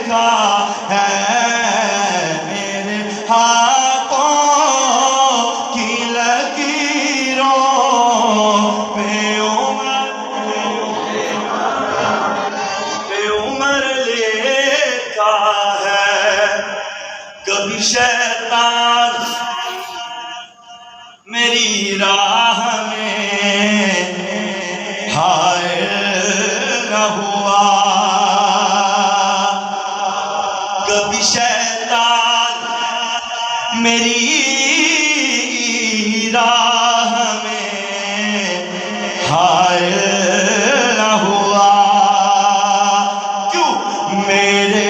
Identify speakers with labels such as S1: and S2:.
S1: لکھا ہے میرے ہاتھوں کی لکیروں پہ عمر لکھا ہے. کبھی شیطان میری راہ میں حائل نہ ہوا، کبھی شیطان میری راہ میں حائل نہ ہوا. کیوں؟ میرے